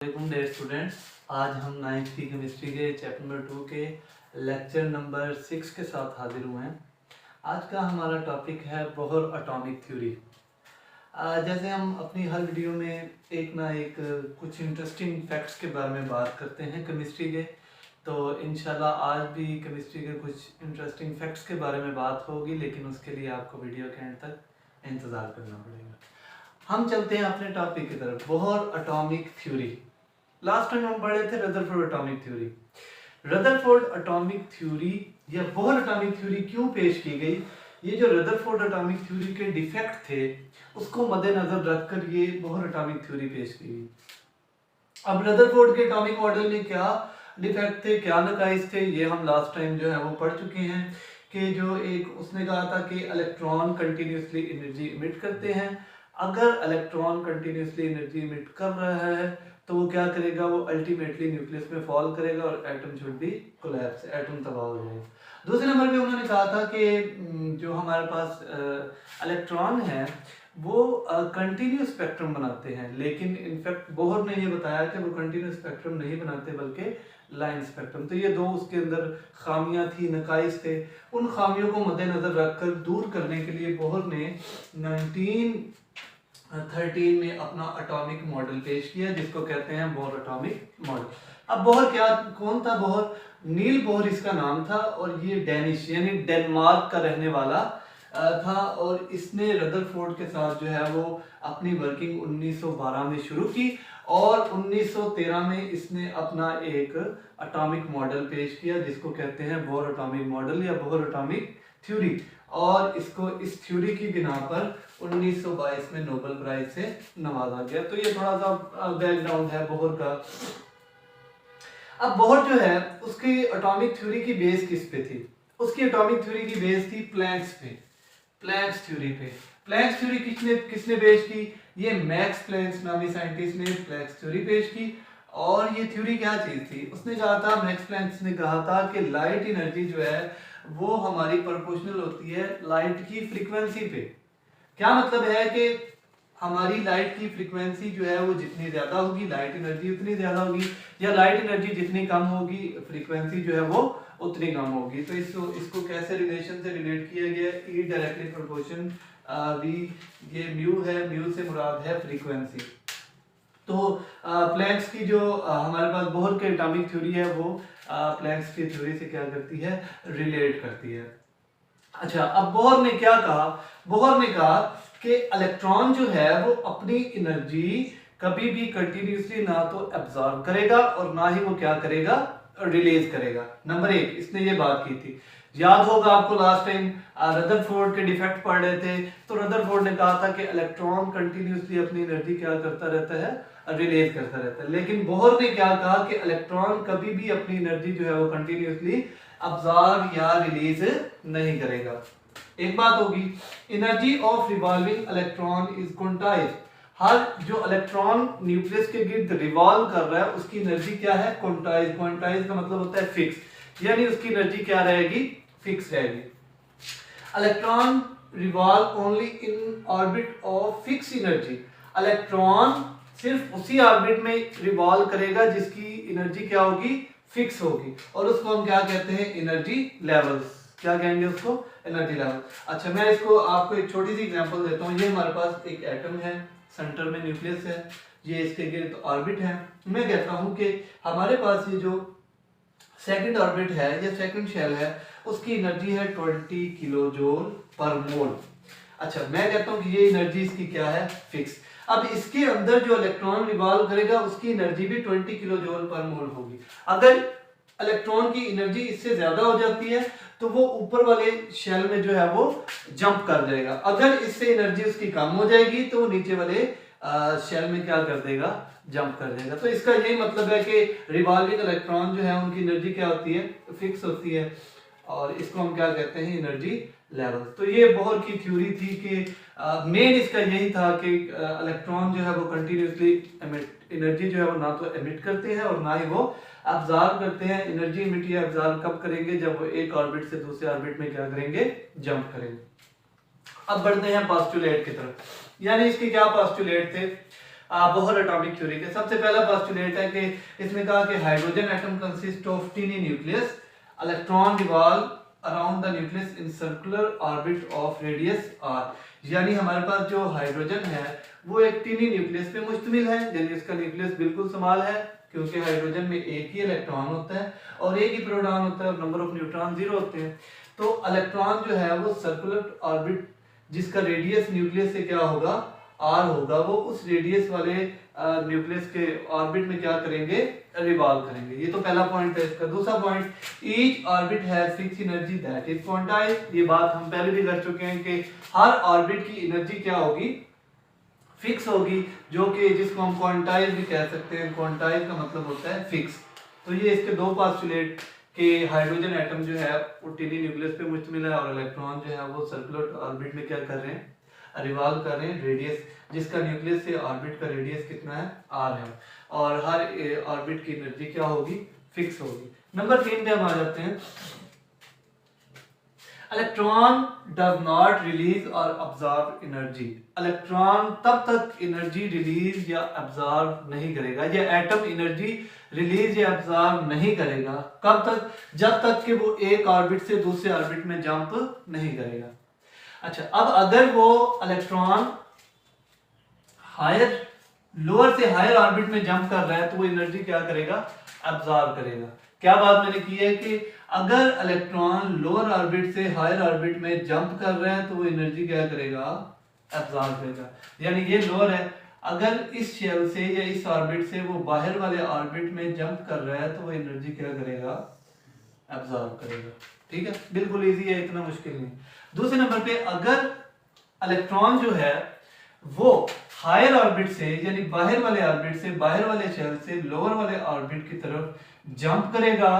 Dear students, आज हम 9th की केमिस्ट्री के चैप्टर नंबर 2 के लेक्चर नंबर 6 के साथ हाजिर हुए हैं। आज का हमारा टॉपिक है बोहर एटॉमिक थ्योरी। जैसे हम अपनी हर वीडियो में एक ना एक कुछ इंटरेस्टिंग फैक्ट्स के बारे में बात करते हैं केमिस्ट्री के, तो इंशाल्लाह आज भी केमिस्ट्री के कुछ इंटरेस्टिंग फैक्ट्स के बारे में बात होगी, लेकिन उसके लिए आपको वीडियो के एंड तक इंतज़ार करना पड़ेगा। हम चलते हैं अपने टॉपिक की तरफ, Bohr atomic theory. Last time हम पढ़े थे Rutherford atomic theory. Rutherford atomic theory या बोहर एटॉमिक थ्योरी क्यों पेश की गई? ये जो रदरफोर्ड एटॉमिक थ्योरी के डिफेक्ट थे उसको मद्देनजर रखकर ये बोहर एटॉमिक थ्योरी पेश की गई। अब रदरफोर्ड के एटॉमिक मॉडल में क्या डिफेक्ट थे, क्या नकाइज थे, ये हम लास्ट टाइम जो है वो पढ़ चुके हैं। कि जो एक उसने कहा था कि इलेक्ट्रॉन कंटिन्यूसली एनर्जी इमिट करते हैं। अगर इलेक्ट्रॉन कंटिन्यूसली एनर्जी इमिट कर रहा है तो वो क्या करेगा, वो अल्टीमेटली न्यूक्लियस में फॉल करेगा और atom should be collapse, atom तबाह हो जाएगा। दूसरे नंबर पे उन्होंने कहा था कि जो हमारे पास इलेक्ट्रॉन है वो कंटिन्यूस स्पेक्ट्रम बनाते हैं, लेकिन इनफैक्ट बोहर ने ये बताया कि वो कंटिन्यूस स्पेक्ट्रम नहीं बनाते बल्कि लाइन स्पेक्ट्रम। तो ये दो उसके अंदर खामियां थी, नकाइज थे। उन खामियों को मद्देनजर रखकर दूर करने के लिए बोहर ने 1913 में अपना एटॉमिक मॉडल पेश किया, जिसको कहते हैं बोहर एटॉमिक मॉडल। अब बोहर कौन था? बोहर, नील बोहर इसका नाम था और ये डेनिश यानी डेनमार्क का रहने वाला था। और इसने रदरफोर्ड के साथ जो है वो अपनी वर्किंग 1912 में शुरू की और 1913 में इसने अपना एक एटॉमिक मॉडल पेश किया, जिसको कहते हैं बोहर एटॉमिक मॉडल या बोहर एटॉमिक थ्योरी। और इसको इस थ्योरी की बिना पर 1922 में नोबेल प्राइज से नवाजा गया। तो ये थोड़ा सा बैकग्राउंड है बोहर का। अब बोहर जो है उसकी एटॉमिक थ्योरी की बेस किस पे थी? उसकी एटॉमिक थ्योरी की बेस थी प्लैंक्स पे, प्लैंक्स थ्योरी पे। प्लैंक्स थ्योरी किसने पेश की? ये मैक्स प्लैंक्स नामी साइंटिस्ट ने प्लैंक्स थ्योरी पेश की। और ये थ्योरी क्या चीज थी? उसने कहा था, मैक्स प्लैंक्स ने कहा था कि लाइट एनर्जी जो है वो हमारी प्रोपोर्शनल होती है लाइट की फ्रीक्वेंसी पे। क्या मतलब है कि हमारी लाइट की फ्रीक्वेंसी जो है वो जितनी ज्यादा होगी लाइट एनर्जी उतनी ज्यादा होगी, या लाइट एनर्जी जितनी कम होगी फ्रीक्वेंसी जो है वो उतनी कम होगी। तो इसको कैसे रिलेशन से रिलेट किया गया? ई डायरेक्टली प्रोपोर्शन वी, ये म्यू है, म्यू से मुराद है फ्रीक्वेंसी। तो प्लैंक्स की जो हमारे पास बोहर के एटॉमिक थ्योरी है वो प्लैंक्स की थ्योरी से क्या करती है? रिलेट करती है। अच्छा, अब बोहर ने क्या कहा? बोहर ने कहा कि इलेक्ट्रॉन जो है वो अपनी एनर्जी कभी भी कंटिन्यूसली ना तो एब्जॉर्ब करेगा और ना ही वो क्या करेगा? रिलीज करेगा। नंबर एक, इसने ये बात की थी। याद होगा आपको लास्ट टाइम रदरफोर्ड के डिफेक्ट पढ़ रहे थे, तो रदरफोर्ड ने कहा था कि इलेक्ट्रॉन कंटिन्यूसली अपनी एनर्जी क्या करता रहता है? रिलीज करता रहता है। लेकिन बोहर ने क्या कहा कि इलेक्ट्रॉन कभी भी अपनी एनर्जी जो है वो कंटिन्यूसली अब्जॉर्ब या रिलीज नहीं करेगा। एक बात होगी, energy of revolving electron is quantized. हर जो इलेक्ट्रॉन न्यूक्लियस के गिर्द रिवॉल्व कर रहा है उसकी एनर्जी क्या है? क्वांटाइज। क्वांटाइज का मतलब होता है फिक्स, यानी उसकी एनर्जी क्या रहेगी? फिक्स रहेगी। Electron revolve only in orbit of fix energy. Electron सिर्फ उसी ऑर्बिट में रिवॉल्व करेगा जिसकी एनर्जी क्या होगी? फिक्स होगी। और उसको हम क्या कहते हैं? Energy levels. क्या कहेंगे उसको? Energy level. अच्छा, मैं इसको आपको एक छोटी सी एग्जांपल देता हूँ। ये हमारे पास एक एटम है, सेंटर में न्यूक्लियस है, ये इसके गिर्द ऑर्बिट है। मैं कहता हूँ कि हमारे पास ये जो सेकंड ऑर्बिट है या सेकंड शेल है उसकी एनर्जी है 20 किलो जूल पर मोल। अच्छा, मैं कहता हूँ कि ये एनर्जी इसकी क्या है? फिक्स। अब इसके अंदर जो इलेक्ट्रॉन रिवॉल्व करेगा उसकी एनर्जी भी 20 किलो जूल पर मोल होगी। अगर इलेक्ट्रॉन की एनर्जी इससे ज्यादा हो जाती है तो वो ऊपर वाले शेल में जो है वो जंप कर जाएगा। अगर इससे एनर्जी उसकी कम हो जाएगी तो वो नीचे वाले शेल में क्या कर देगा? जंप कर देगा। तो इसका यही मतलब है कि रिवॉल्विंग इलेक्ट्रॉन जो है उनकी एनर्जी क्या होती है? फिक्स होती है। और इसको हम क्या कहते हैं? Energy level. तो ये बोहर की थ्योरी थी कि मेन इसका यही था कि इलेक्ट्रॉन जो है वो कंटिन्यूसली एनर्जी जो है वो ना तो एमिट करते हैं और ना ही वो अब्जॉर्ब करते हैं। एनर्जी एमिट या अब्जॉर्ब कब करेंगे? जब वो एक ऑर्बिट से दूसरे ऑर्बिट में क्या करेंगे? जंप करेंगे। अब बढ़ते हैं पोस्टुलेट की तरफ। यानी इसके क्या पोस्टुलेट थे? बोहर एटॉमिक थ्योरी के सबसे पहला पोस्टुलेट है कि इसमें कहा कि hydrogen atom consist of tiny nucleus, electron revolve around the nucleus in circular orbit of radius R. यानी हमारे पास जो हाइड्रोजन है वो एक टिनी न्यूक्लियस पे मुश्तमिल है, यानी इसका न्यूक्लियस बिल्कुल स्मॉल है क्योंकि हाइड्रोजन में एक ही इलेक्ट्रॉन होता है और एक ही प्रोटॉन होता है और नंबर ऑफ न्यूट्रॉन 0 होते हैं। तो इलेक्ट्रॉन जो है वो सर्कुलर ऑर्बिट जिसका रेडियस न्यूक्लियस से क्या होगा आर होगा, वो उस रेडियस वाले न्यूक्लियस के ऑर्बिट में क्या करेंगे रिवॉल्व करेंगे। ये तो पहला पॉइंट है इसका। दूसरा point, each orbit has fix energy that is quantized. ये बात हम पहले भी कर चुके हैं कि हर ऑर्बिट की एनर्जी क्या होगी फिक्स होगी, जो कि जिसको हम क्वांटाइज भी कह सकते हैं। क्वांटाइज का मतलब होता है फिक्स। तो ये इसके दो पोस्टुलेट कि हाइड्रोजन एटम जो है वो टिनी न्यूक्लियस पे मुश्तमिल है और इलेक्ट्रॉन जो है वो सर्कुलर ऑर्बिट में क्या कर रहे हैं रिवॉल्व कर रहे हैं, रेडियस जिसका न्यूक्लियस से ऑर्बिट का रेडियस कितना है आर है, और हर ऑर्बिट की एनर्जी क्या होगी फिक्स होगी। नंबर 3 पे हम आ जाते हैं। इलेक्ट्रॉन डज नॉट रिलीज और अब्जॉर्ब एनर्जी। इलेक्ट्रॉन तब तक एनर्जी रिलीज या अब्जॉर्ब नहीं करेगा, या एटम एनर्जी रिलीज या अब्जॉर्ब नहीं करेगा कब तक, जब तक कि वो एक ऑर्बिट से दूसरे ऑर्बिट में जंप नहीं करेगा। अच्छा, अब अगर वो इलेक्ट्रॉन हायर लोअर से हायर ऑर्बिट में जंप कर रहा है तो वो एनर्जी क्या करेगा अब्जॉर्ब करेगा। क्या बात मैंने की है कि अगर इलेक्ट्रॉन लोअर ऑर्बिट से हायर ऑर्बिट में जंप कर रहा है तो वो एनर्जी क्या करेगा अब्जॉर्ब करेगा। यानी ये लोअर है, अगर इस शेल से या इस ऑर्बिट से वो बाहर वाले ऑर्बिट में जंप कर रहा है तो वो एनर्जी क्या करेगा अब्जॉर्ब करेगा। ठीक है, बिल्कुल इजी है, इतना मुश्किल नहीं। दूसरे नंबर पे अगर इलेक्ट्रॉन जो है वो हायर ऑर्बिट से यानी बाहर वाले ऑर्बिट से बाहर वाले शेल से लोअर वाले ऑर्बिट की तरफ जंप करेगा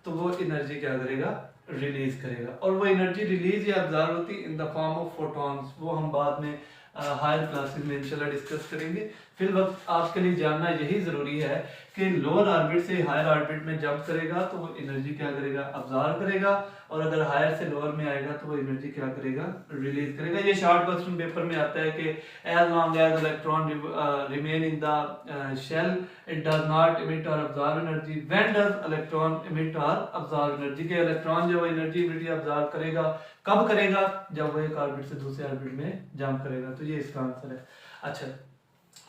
तो वो एनर्जी क्या करेगा रिलीज करेगा, और वो एनर्जी रिलीज या अब्जॉर्ब होती in the form of photons. वो हम बाद में हायर क्लासेस में इंशाल्लाह डिस्कस करेंगे। फिर वक्त आपके लिए जानना यही जरूरी है कि लोअर ऑर्बिट से हायर ऑर्बिट में जंप करेगा तो वो एनर्जी क्या करेगा अब्जॉर्ब करेगा, और अगर हायर से लोअर में आएगा तो वो एनर्जी क्या करेगा रिलीज करेगा। ये शॉर्ट क्वेश्चन पेपर में आता है कि as long as electron remain in the shell it does not emit or absorb energy, when does electron emit or absorb energy. के इलेक्ट्रॉन जो एनर्जी इमिट अब्जॉर्ब करेगा कब करेगा, जब वो एक ऑर्बिट से दूसरे ऑर्बिट में जंप करेगा। तो ये इसका आंसर है। अच्छा,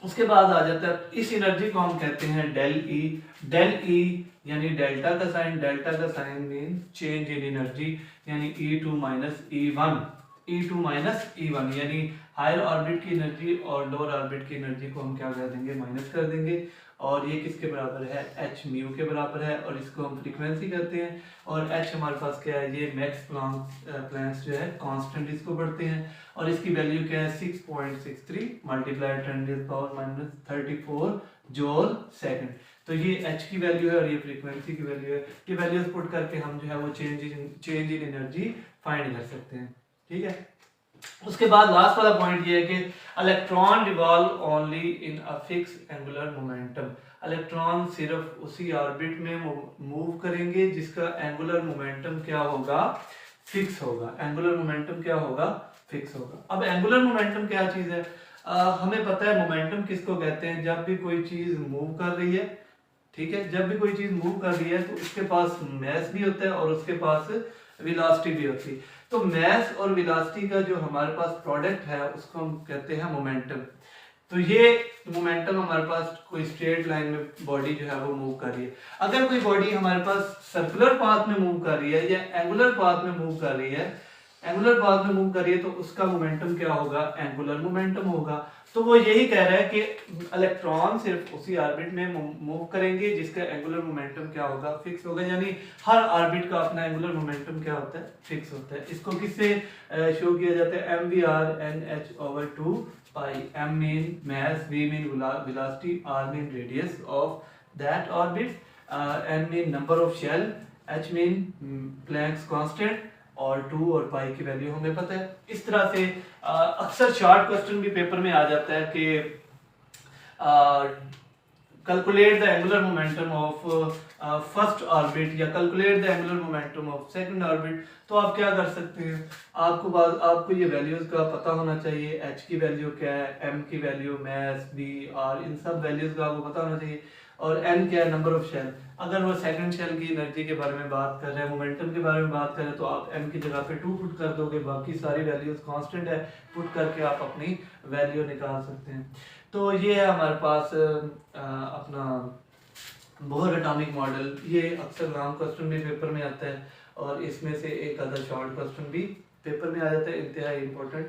उसके बाद आ जाता है इस एनर्जी को हम कहते हैं डेल ई। डेल ई यानी डेल्टा का साइन, डेल्टा का sign mean change in energy, यानी E2 minus E1, E2 minus E1 यानी हायर ऑर्बिट की एनर्जी और लोअर ऑर्बिट की एनर्जी को हम क्या कर देंगे माइनस कर देंगे, और ये किसके बराबर है h म्यू के बराबर है, और इसको हम फ्रीक्वेंसी कहते हैं। और h हमारे पास क्या है, ये मैक्स प्लैंक्स जो है कांस्टेंट इसको पढ़ते हैं, और इसकी वैल्यू क्या है 6.63 मल्टीप्लाई 10⁻34 जूल सेकंड। तो ये h की वैल्यू है और ये फ्रीक्वेंसी की वैल्यू है। ये वैल्यूज पुट करके हम जो है वो चेंज इन एनर्जी फाइंड कर सकते हैं। ठीक है, उसके बाद लास्ट वाला पॉइंट ये है कि electron revolve only in a fix angular momentum. Electron सिर्फ उसी ऑर्बिट में मूव करेंगे जिसका एंगुलर मोमेंटम क्या होगा फिक्स होगा। एंगुलर मोमेंटम क्या होगा फिक्स होगा। अब एंगुलर मोमेंटम क्या चीज है, हमें पता है मोमेंटम किसको कहते हैं, जब भी कोई चीज मूव कर रही है, ठीक है, जब भी कोई चीज मूव कर रही है तो उसके पास मास भी होता है और उसके पास वेलोसिटी भी होती है। तो मास और वेलोसिटी का जो हमारे पास प्रोडक्ट है उसको हम कहते हैं मोमेंटम। तो ये मोमेंटम हमारे पास कोई स्ट्रेट लाइन में बॉडी जो है वो मूव कर रही है। अगर कोई बॉडी हमारे पास सर्कुलर पाथ में मूव कर रही है या एंगुलर पाथ में मूव कर रही है, एंगुलर पाथ में मूव कर रही है तो उसका मोमेंटम क्या होगा एंगुलर मोमेंटम होगा। तो वो यही कह रहा है कि इलेक्ट्रॉन सिर्फ उसी ऑर्बिट में मूव करेंगे जिसका एंगुलर मोमेंटम क्या होगा फिक्स होगा, यानी हर ऑर्बिट का अपना एंगुलर मोमेंटम क्या होता है फिक्स होता है। इसको किससे शो किया जाता है, mvr/nh/2 pi. m mean mass, v mean velocity, r mean radius of that orbit, n mean number of shell, h mean Planck's constant, और 2 और पाई की वैल्यू हमें पता है। इस तरह से अक्सर शॉर्ट क्वेश्चन भी पेपर में आ जाता है कि calculate the angular momentum of first orbit या calculate the angular momentum of second orbit, तो आप क्या कर सकते हैं, आपको ये वैल्यूज का पता होना चाहिए। एच की वैल्यू क्या है, एम की वैल्यू, मैस, बी, आर, इन सब वैल्यूज का आपको पता होना चाहिए। और एन क्या है, नंबर ऑफ शेल। अगर वो सेकंड शेल की एनर्जी के बारे में बात कर रहे हैं, मोमेंटम के बारे में बात कर रहे हैं, तो आप एम की जगह पे 2 पुट कर दोगे, बाकी सारी वैल्यूज कांस्टेंट है, पुट करके आप अपनी वैल्यू निकाल सकते हैं। तो ये है हमारे पास अपना बोहर एटॉमिक मॉडल। ये अक्सर लॉन्ग क्वेश्चन भी पेपर में आता है और इसमें से एक आधा शॉर्ट क्वेश्चन भी पेपर में आ जाता है। इंतहाई इंपॉर्टेंट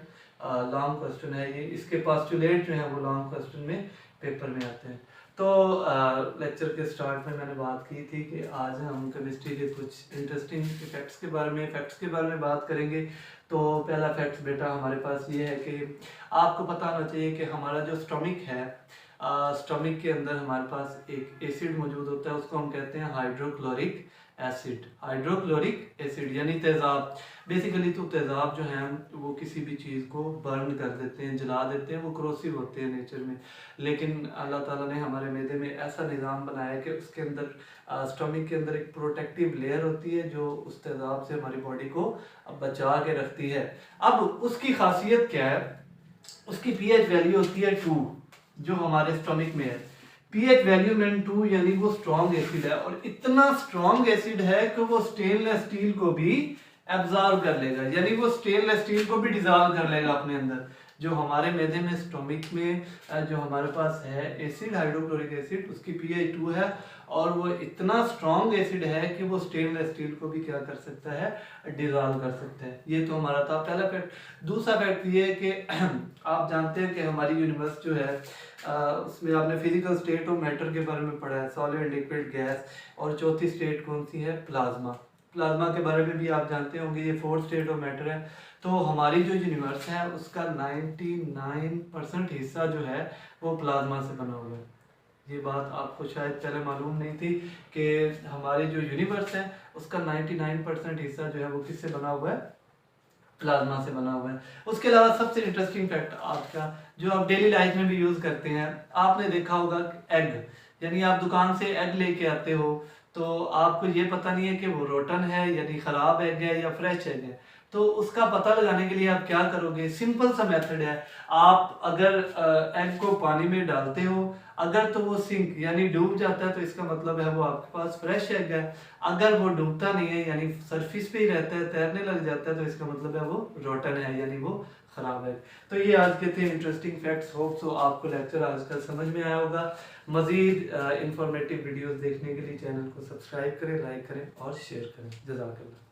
लॉन्ग क्वेश्चन है ये, इसके पोस्टुलेट जो है वो लॉन्ग क्वेश्चन में पेपर में आते हैं। तो लेक्चर के स्टार्ट में मैंने बात की थी कि आज हम केमिस्ट्री के कुछ इंटरेस्टिंग फैक्ट्स के बारे में बात करेंगे। तो पहला फैक्ट बेटा हमारे पास ये है कि आपको पता होना चाहिए कि हमारा जो स्टमक है, स्टमक के अंदर हमारे पास एक एसिड मौजूद होता है, उसको हम कहते हैं हाइड्रोक्लोरिक एसिड। हाइड्रोक्लोरिक एसिड यानी तेज़ाब। बेसिकली तो तेज़ाब जो है वो किसी भी चीज़ को बर्न कर देते हैं, जला देते हैं, वो क्रोसिव होते हैं नेचर में। लेकिन अल्लाह ताला ने हमारे मैदे में ऐसा निज़ाम बनाया है कि उसके अंदर स्टमक के अंदर एक प्रोटेक्टिव लेयर होती है जो उस तेज़ाब से हमारी बॉडी को बचा के रखती है। अब उसकी खासियत क्या है, उसकी पीएच वैल्यू होती है 2, जो हमारे स्टमक में है। पीएच वैल्यू में 2 यानी वो स्ट्रॉन्ग एसिड है, और इतना स्ट्रॉन्ग एसिड है कि वो स्टेनलेस स्टील को भी एब्जॉर्ब कर लेगा, यानी वो स्टेनलेस स्टील को भी डिजॉल्व कर लेगा अपने अंदर। जो हमारे मैदे में स्टमक में जो हमारे पास है एसिड, हाइड्रोक्लोरिक एसिड, उसकी पीएच 2 है, और वो इतना स्ट्रॉन्ग एसिड है कि वो स्टेनलेस स्टील को भी क्या कर सकता है, डिजॉल्व कर सकता है। ये तो हमारा था पहला फैक्ट। दूसरा फैक्ट ये है कि आप जानते हैं कि हमारी यूनिवर्स जो है उसमें आपने फिजिकल स्टेट ऑफ मैटर के बारे में पढ़ा है, सॉलिड, लिक्विड, गैस, और चौथी स्टेट कौन सी है, प्लाज्मा। प्लाज्मा के बारे में भी आप जानते होंगे, ये 4th स्टेट ऑफ मैटर है। तो हमारी जो यूनिवर्स है उसका 99% हिस्सा जो है वो प्लाज्मा से बना हुआ है। ये बात आपको शायद पहले मालूम नहीं थी कि हमारी जो यूनिवर्स है उसका 99% हिस्सा जो है वो किससे बना हुआ है, प्लाज्मा से बना हुआ है। उसके अलावा सबसे इंटरेस्टिंग फैक्ट आपका जो आप डेली लाइफ में भी यूज़ करते हैं, आपने देखा होगा एग, यानी आप दुकान से एग लेके आते हो तो आपको ये पता नहीं है कि वो रोटन है यानी ख़राब एग है या फ्रेश एग है। तो उसका पता लगाने के लिए आप क्या करोगे, सिंपल सा मेथड है। आप अगर एग को पानी में डालते हो, अगर तो वो सिंक यानी डूब जाता है तो इसका मतलब है वो आपके पास फ्रेश एग है। अगर वो डूबता नहीं है यानी सरफेस पे ही रहता है, तैरने लग जाता है, तो इसका मतलब है वो रोटन है यानी वो खराब है। तो ये आज के थे इंटरेस्टिंग फैक्ट्स। होप सो आपको लेक्चर आज का समझ में आया होगा। मजीद इंफॉर्मेटिव वीडियोस देखने के लिए चैनल को सब्सक्राइब करें, लाइक करें और शेयर करें। जज़ाकल्लाह।